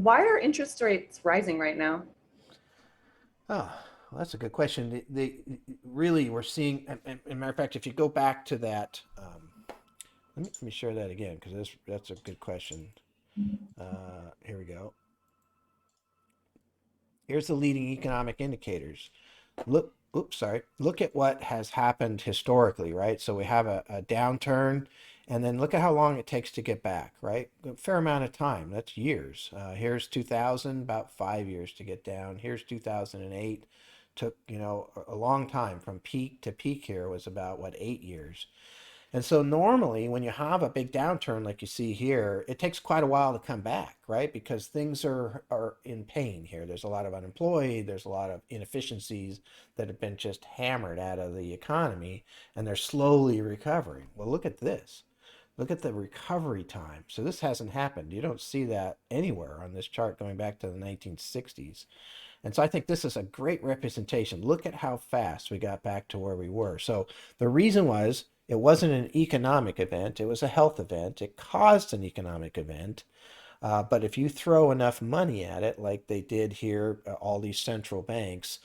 Why are interest rates rising right now? Oh, well, that's a good question. Really, we're seeing, and matter of fact, if you go back to that, let me share that again because that's a good question. Here we go. Here's the leading economic indicators. Look, oops, sorry. Look at what has happened historically, right? So we have a downturn, and then look at how long it takes to get back, right? A fair amount of time. That's years. Here's 2000, about 5 years to get down. Here's 2008. Took, a long time from peak to peak here was about, what, 8 years. And so normally when you have a big downturn like you see here, it takes quite a while to come back, right? Because things are in pain here. There's a lot of unemployed, there's a lot of inefficiencies that have been just hammered out of the economy, and they're slowly recovering. Well, look at this. Look at the recovery time. So this hasn't happened. You don't see that anywhere on this chart going back to the 1960s. And so I think this is a great representation. Look at how fast we got back to where we were. So the reason was it wasn't an economic event, it was a health event. It caused an economic event. But if you throw enough money at it, like they did here, all these central banks,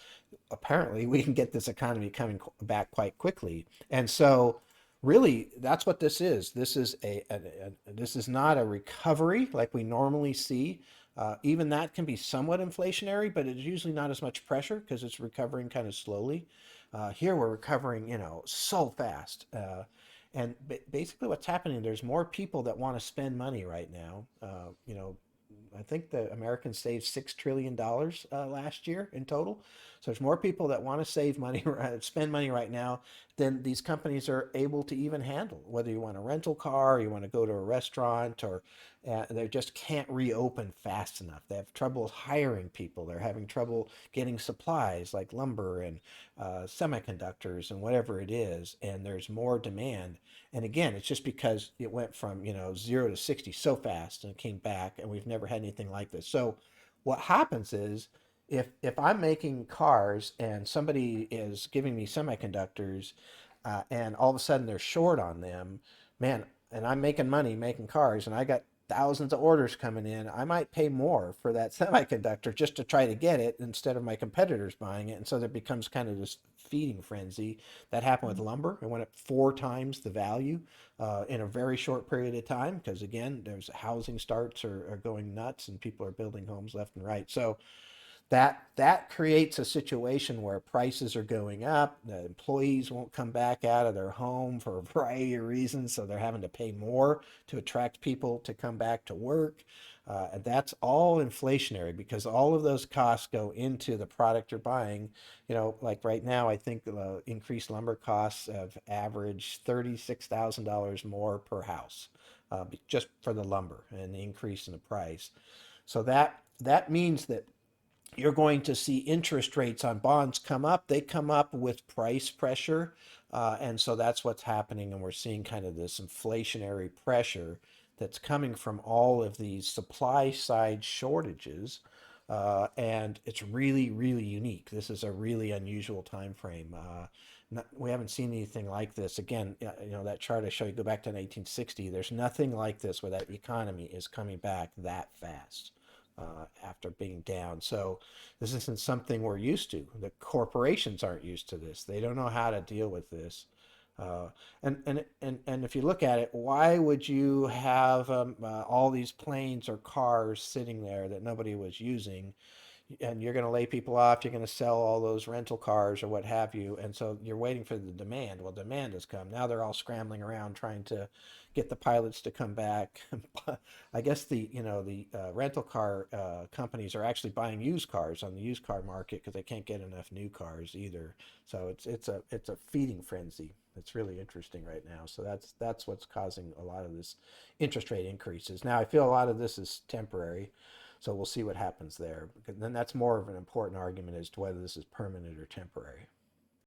apparently we can get this economy coming back quite quickly. And so really that's what this is. This is this is not a recovery like we normally see. Even that can be somewhat inflationary, but it's usually not as much pressure because it's recovering kind of slowly. Here we're recovering, so fast. And basically what's happening, there's more people that want to spend money right now. I think the Americans saved $6 trillion last year in total. So there's more people that want to save money, spend money right now than these companies are able to even handle. Whether you want a rental car, you want to go to a restaurant, or they just can't reopen fast enough. They have trouble hiring people. They're having trouble getting supplies like lumber and semiconductors and whatever it is. And there's more demand. And again, it's just because it went from, 0 to 60 so fast and it came back, and we've never had anything like this. So what happens is if I'm making cars and somebody is giving me semiconductors, and all of a sudden they're short on them, man, and I'm making money making cars and I got thousands of orders coming in, I might pay more for that semiconductor just to try to get it instead of my competitors buying it. And so there becomes kind of this feeding frenzy. That happened with lumber. It went up 4 times the value in a very short period of time because, again, there's housing starts are going nuts and people are building homes left and right. So that creates a situation where prices are going up. The employees won't come back out of their home for a variety of reasons, so they're having to pay more to attract people to come back to work. And that's all inflationary because all of those costs go into the product you're buying. Like right now, I think the increased lumber costs have averaged $36,000 more per house, just for the lumber and the increase in the price. So that means that you're going to see interest rates on bonds come up. They come up with price pressure. And so that's what's happening. And we're seeing kind of this inflationary pressure that's coming from all of these supply side shortages. And it's really, really unique. This is a really unusual time frame. We haven't seen anything like this. Again, that chart I showed you, go back to 1860. There's nothing like this where that economy is coming back that fast after being down. So this isn't something we're used to. The corporations aren't used to this. They don't know how to deal with this. Uh, and if you look at it, why would you have all these planes or cars sitting there that nobody was using, and you're going to lay people off, you're going to sell all those rental cars or what have you, and so you're waiting for the demand. Well, demand has come. Now they're all scrambling around trying to get the pilots to come back. I guess the rental car companies are actually buying used cars on the used car market because they can't get enough new cars either. So it's a feeding frenzy. It's really interesting right now. So that's what's causing a lot of this interest rate increases. Now I feel a lot of this is temporary. So we'll see what happens there. Because then that's more of an important argument as to whether this is permanent or temporary.